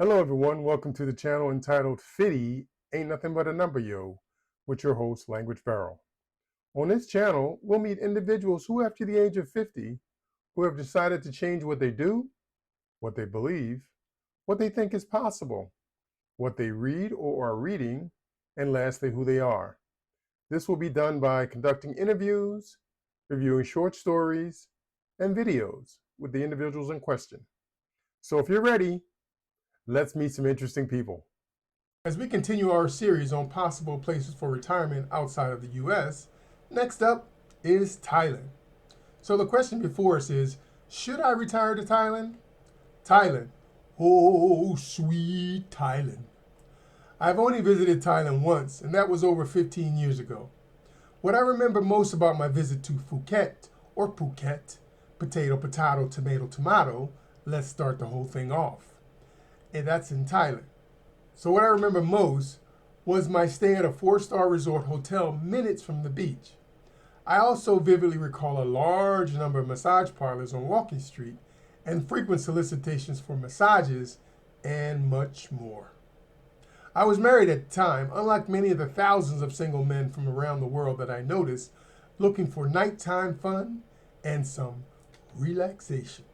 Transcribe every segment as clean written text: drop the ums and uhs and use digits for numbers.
Hello everyone, welcome to the channel entitled Fitty Ain't Nothing But a Number Yo, with your host Language Barrel. On this channel, we'll meet individuals who after the age of 50, who have decided to change what they do, what they believe, what they think is possible, what they read or are reading, and lastly, who they are. This will be done by conducting interviews, reviewing short stories, and videos with the individuals in question. So if you're ready, let's meet some interesting people. As we continue our series on possible places for retirement outside of the US, next up is Thailand. So the question before us is, should I retire to Thailand? Thailand. Oh, sweet Thailand. I've only visited Thailand once, and that was over 15 years ago. What I remember most about my visit to Phuket, or Phuket, potato, potato, tomato, tomato, let's start the whole thing off. And that's in Thailand. So what I remember most was my stay at a 4-star resort hotel minutes from the beach. I also vividly recall a large number of massage parlors on Walking Street and frequent solicitations for massages and much more. I was married at the time, unlike many of the thousands of single men from around the world that I noticed, looking for nighttime fun and some relaxation.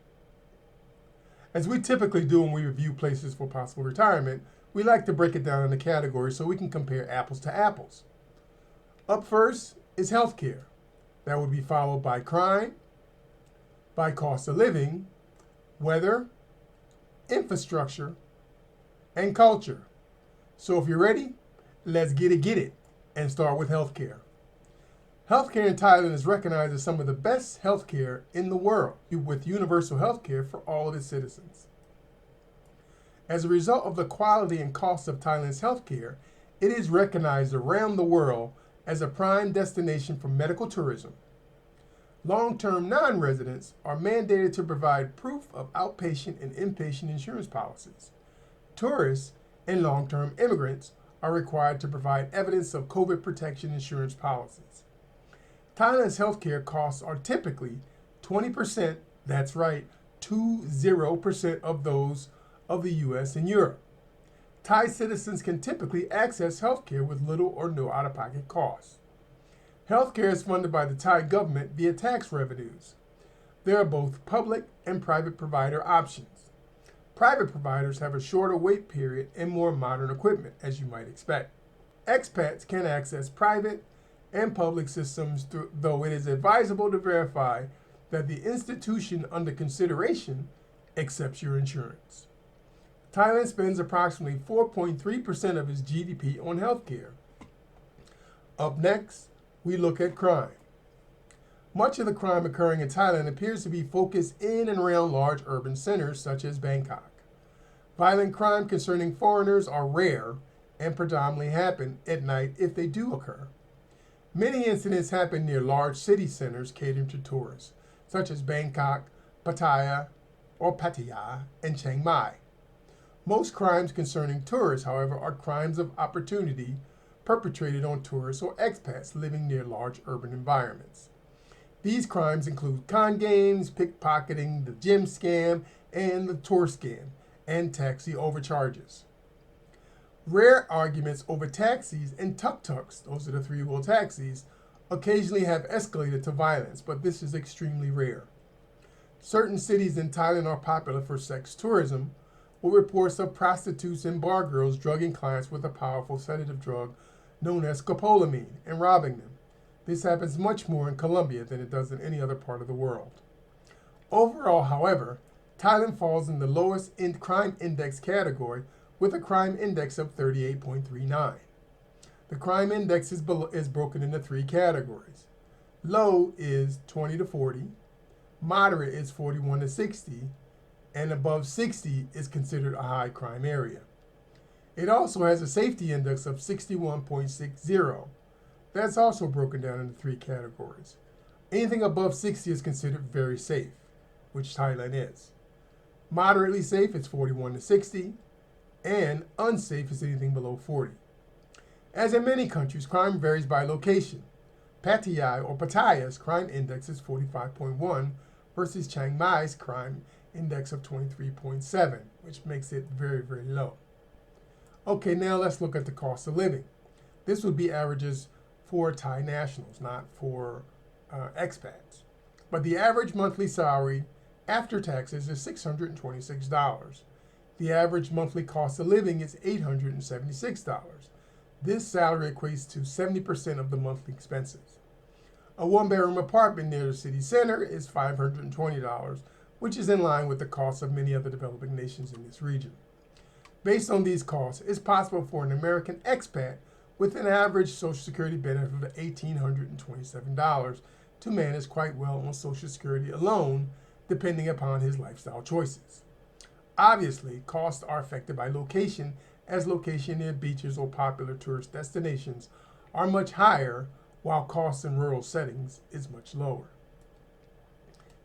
As we typically do when we review places for possible retirement, we like to break it down into categories so we can compare apples to apples. Up first is healthcare. That would be followed by crime, by cost of living, weather, infrastructure, and culture. So if you're ready, let's get it, and start with healthcare. Healthcare in Thailand is recognized as some of the best healthcare in the world, with universal healthcare for all of its citizens. As a result of the quality and cost of Thailand's healthcare, it is recognized around the world as a prime destination for medical tourism. Long-term non-residents are mandated to provide proof of outpatient and inpatient insurance policies. Tourists and long-term immigrants are required to provide evidence of COVID protection insurance policies. Thailand's healthcare costs are typically 20%, that's right, 20% of those of the US and Europe. Thai citizens can typically access healthcare with little or no out-of-pocket costs. Healthcare is funded by the Thai government via tax revenues. There are both public and private provider options. Private providers have a shorter wait period and more modern equipment, as you might expect. Expats can access private and public systems, though it is advisable to verify that the institution under consideration accepts your insurance. Thailand spends approximately 4.3% of its GDP on healthcare. Up next, we look at crime. Much of the crime occurring in Thailand appears to be focused in and around large urban centers such as Bangkok. Violent crime concerning foreigners are rare and predominantly happen at night if they do occur. Many incidents happen near large city centers catering to tourists, such as Bangkok, Pattaya, and Chiang Mai. Most crimes concerning tourists, however, are crimes of opportunity perpetrated on tourists or expats living near large urban environments. These crimes include con games, pickpocketing, the gym scam, and the tour scam, and taxi overcharges. Rare arguments over taxis and tuk-tuks, those are the three-wheel taxis, occasionally have escalated to violence, but this is extremely rare. Certain cities in Thailand are popular for sex tourism, with reports of prostitutes and bar girls drugging clients with a powerful sedative drug known as scopolamine and robbing them. This happens much more in Colombia than it does in any other part of the world. Overall, however, Thailand falls in the lowest crime index category with a crime index of 38.39. The crime index is broken into three categories. Low is 20 to 40, moderate is 41 to 60, and above 60 is considered a high crime area. It also has a safety index of 61.60. That's also broken down into three categories. Anything above 60 is considered very safe, which Thailand is. Moderately safe is 41 to 60, and unsafe is anything below 40. As in many countries, crime varies by location. Pattaya's crime index is 45.1 versus Chiang Mai's crime index of 23.7. which makes it very, very low. Okay, now let's look at the cost of living. This would be averages for Thai nationals, not for expats. But the average monthly salary after taxes is $626. The average monthly cost of living is $876. This salary equates to 70% of the monthly expenses. A one-bedroom apartment near the city center is $520, which is in line with the cost of many other developing nations in this region. Based on these costs, it's possible for an American expat with an average Social Security benefit of $1,827 to manage quite well on Social Security alone, depending upon his lifestyle choices. Obviously, costs are affected by location, as location near beaches or popular tourist destinations are much higher, while costs in rural settings is much lower.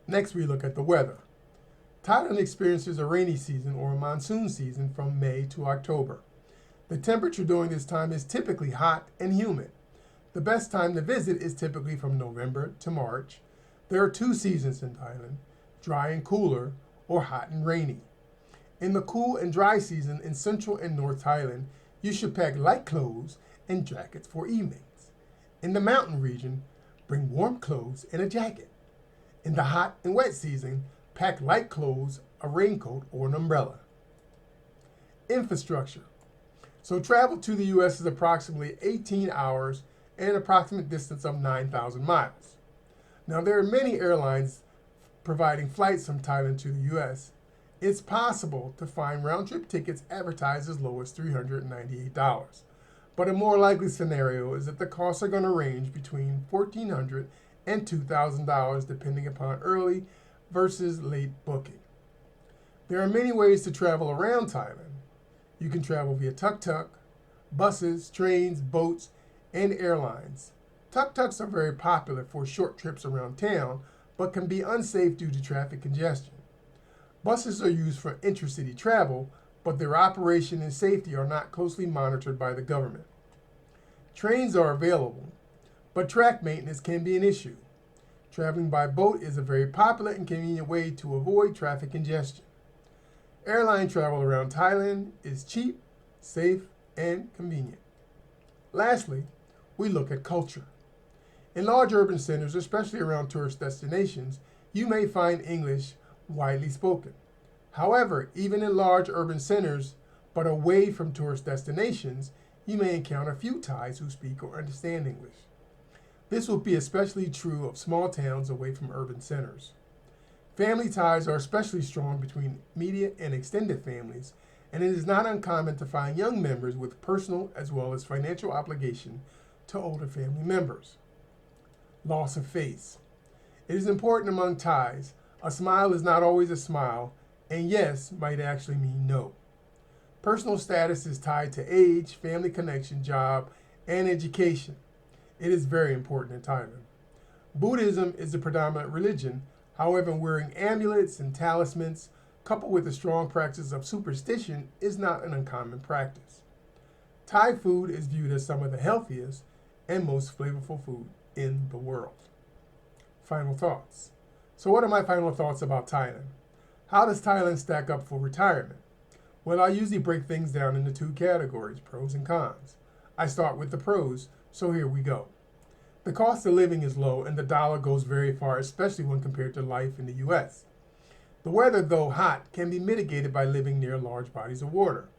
Next, we look at the weather. Thailand experiences a rainy season or a monsoon season from May to October. The temperature during this time is typically hot and humid. The best time to visit is typically from November to March. There are two seasons in Thailand, dry and cooler, or hot and rainy. In the cool and dry season in central and north Thailand, you should pack light clothes and jackets for evenings. In the mountain region, bring warm clothes and a jacket. In the hot and wet season, pack light clothes, a raincoat, or an umbrella. Infrastructure. So travel to the U.S. is approximately 18 hours and an approximate distance of 9,000 miles. Now, there are many airlines providing flights from Thailand to the U.S. It's possible to find round-trip tickets advertised as low as $398. But a more likely scenario is that the costs are going to range between $1,400 and $2,000 depending upon early versus late booking. There are many ways to travel around Thailand. You can travel via tuk-tuk, buses, trains, boats, and airlines. Tuk-tuks are very popular for short trips around town, but can be unsafe due to traffic congestion. Buses are used for intercity travel, but their operation and safety are not closely monitored by the government. Trains are available, but track maintenance can be an issue. Traveling by boat is a very popular and convenient way to avoid traffic congestion. Airline travel around Thailand is cheap, safe, and convenient. Lastly, we look at culture. In large urban centers, especially around tourist destinations, you may find English widely spoken. However, even in large urban centers, but away from tourist destinations, you may encounter few Thais who speak or understand English. This will be especially true of small towns away from urban centers. Family ties are especially strong between immediate and extended families, and it is not uncommon to find young members with personal as well as financial obligation to older family members. Loss of face. It is important among Thais. A smile is not always a smile, and yes might actually mean no. Personal status is tied to age, family connection, job, and education. It is very important in Thailand. Buddhism is the predominant religion. However, wearing amulets and talismans, coupled with a strong practice of superstition, is not an uncommon practice. Thai food is viewed as some of the healthiest and most flavorful food in the world. Final thoughts. So what are my final thoughts about Thailand? How does Thailand stack up for retirement? Well, I usually break things down into two categories, pros and cons. I start with the pros, so here we go. The cost of living is low and the dollar goes very far, especially when compared to life in the U.S. The weather, though hot, can be mitigated by living near large bodies of water.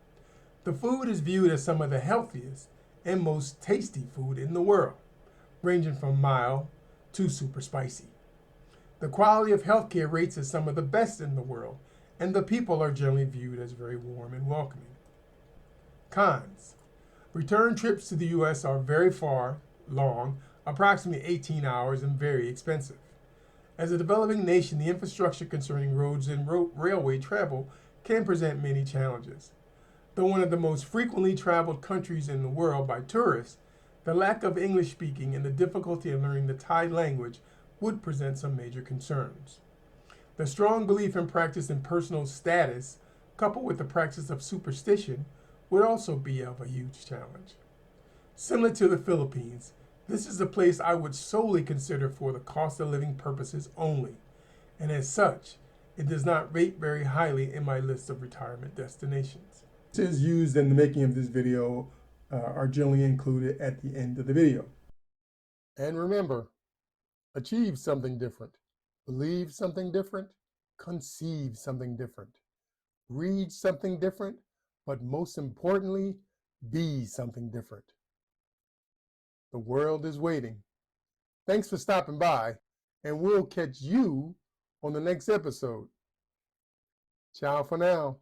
The food is viewed as some of the healthiest and most tasty food in the world, ranging from mild to super spicy. The quality of healthcare rates is some of the best in the world, and the people are generally viewed as very warm and welcoming. Cons. Return trips to the U.S. are very far, long, approximately 18 hours, and very expensive. As a developing nation, the infrastructure concerning roads and railway travel can present many challenges. Though one of the most frequently traveled countries in the world by tourists, the lack of English speaking and the difficulty in learning the Thai language would present some major concerns. The strong belief and practice in personal status, coupled with the practice of superstition, would also be of a huge challenge. Similar to the Philippines, this is a place I would solely consider for the cost of living purposes only, and as such, it does not rate very highly in my list of retirement destinations. Is used in the making of this video are generally included at the end of the video. And remember, achieve something different, believe something different, conceive something different, read something different, but most importantly, be something different. The world is waiting. Thanks for stopping by, and we'll catch you on the next episode. Ciao for now.